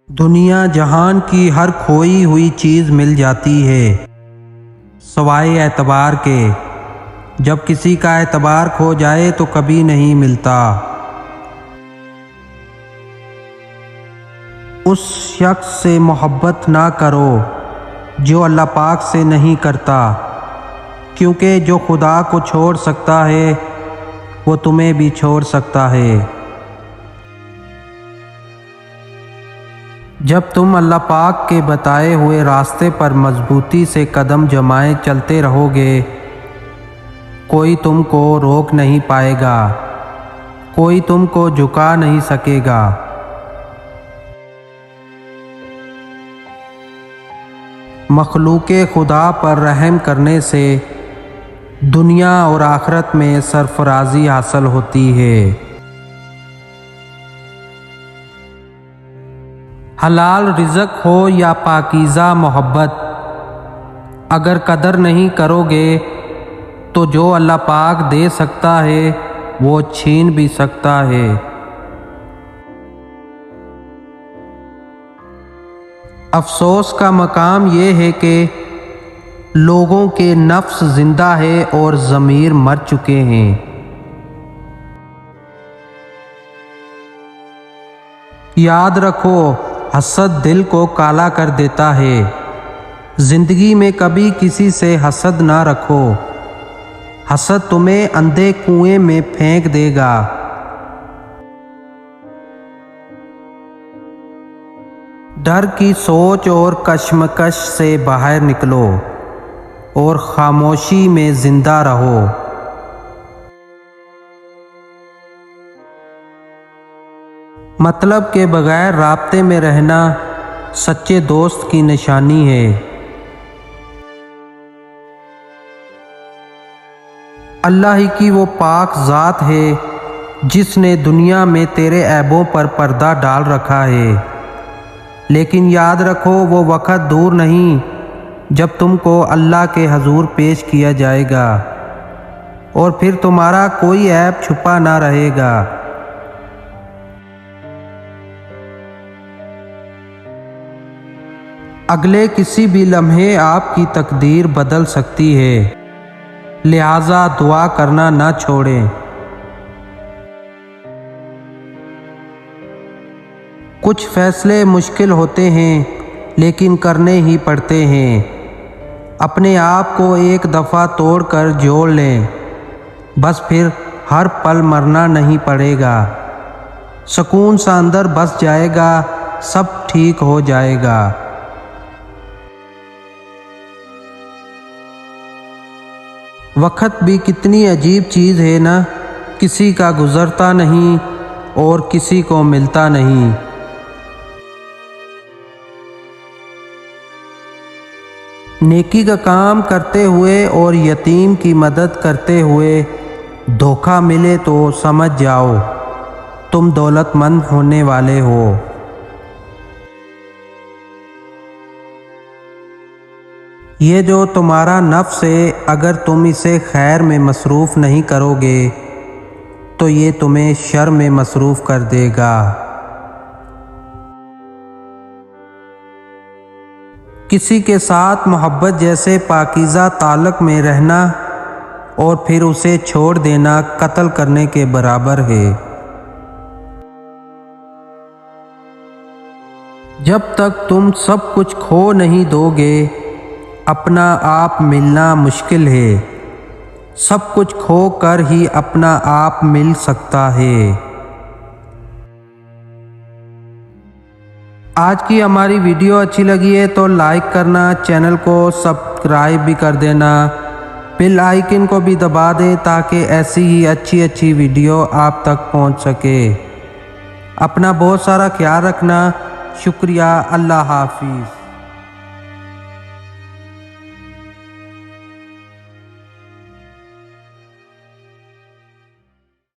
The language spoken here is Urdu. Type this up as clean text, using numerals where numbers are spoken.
دنیا جہان کی ہر کھوئی ہوئی چیز مل جاتی ہے سوائے اعتبار کے۔ جب کسی کا اعتبار کھو جائے تو کبھی نہیں ملتا۔ اس شخص سے محبت نہ کرو جو اللہ پاک سے نہیں کرتا، کیونکہ جو خدا کو چھوڑ سکتا ہے وہ تمہیں بھی چھوڑ سکتا ہے۔ جب تم اللہ پاک کے بتائے ہوئے راستے پر مضبوطی سے قدم جمائے چلتے رہو گے، کوئی تم کو روک نہیں پائے گا، کوئی تم کو جھکا نہیں سکے گا۔ مخلوق خدا پر رحم کرنے سے دنیا اور آخرت میں سرفرازی حاصل ہوتی ہے۔ حلال رزق ہو یا پاکیزہ محبت، اگر قدر نہیں کرو گے تو جو اللہ پاک دے سکتا ہے وہ چھین بھی سکتا ہے۔ افسوس کا مقام یہ ہے کہ لوگوں کے نفس زندہ ہے اور ضمیر مر چکے ہیں۔ یاد رکھو، حسد دل کو کالا کر دیتا ہے۔ زندگی میں کبھی کسی سے حسد نہ رکھو، حسد تمہیں اندھے کنویں میں پھینک دے گا۔ ڈر کی سوچ اور کشمکش سے باہر نکلو اور خاموشی میں زندہ رہو۔ مطلب کے بغیر رابطے میں رہنا سچے دوست کی نشانی ہے۔ اللہ ہی کی وہ پاک ذات ہے جس نے دنیا میں تیرے عیبوں پر پردہ ڈال رکھا ہے، لیکن یاد رکھو وہ وقت دور نہیں جب تم کو اللہ کے حضور پیش کیا جائے گا اور پھر تمہارا کوئی عیب چھپا نہ رہے گا۔ اگلے کسی بھی لمحے آپ کی تقدیر بدل سکتی ہے، لہذا دعا کرنا نہ چھوڑیں۔ کچھ فیصلے مشکل ہوتے ہیں لیکن کرنے ہی پڑتے ہیں۔ اپنے آپ کو ایک دفعہ توڑ کر جوڑ لیں، بس پھر ہر پل مرنا نہیں پڑے گا۔ سکون سا اندر بس جائے گا، سب ٹھیک ہو جائے گا۔ وقت بھی کتنی عجیب چیز ہے نا، کسی کا گزرتا نہیں اور کسی کو ملتا نہیں۔ نیکی کا کام کرتے ہوئے اور یتیم کی مدد کرتے ہوئے دھوکہ ملے تو سمجھ جاؤ تم دولت مند ہونے والے ہو۔ یہ جو تمہارا نفس ہے، اگر تم اسے خیر میں مصروف نہیں کرو گے تو یہ تمہیں شر میں مصروف کر دے گا۔ کسی کے ساتھ محبت جیسے پاکیزہ تعلق میں رہنا اور پھر اسے چھوڑ دینا قتل کرنے کے برابر ہے۔ جب تک تم سب کچھ کھو نہیں دو گے، اپنا آپ ملنا مشکل ہے۔ سب کچھ کھو کر ہی اپنا آپ مل سکتا ہے۔ آج کی ہماری ویڈیو اچھی لگی ہے تو لائک کرنا، چینل کو سبسکرائب بھی کر دینا، بیل آئیکن کو بھی دبا دیں تاکہ ایسی ہی اچھی ویڈیو آپ تک پہنچ سکے۔ اپنا بہت سارا خیال رکھنا، شکریہ، اللہ حافظ۔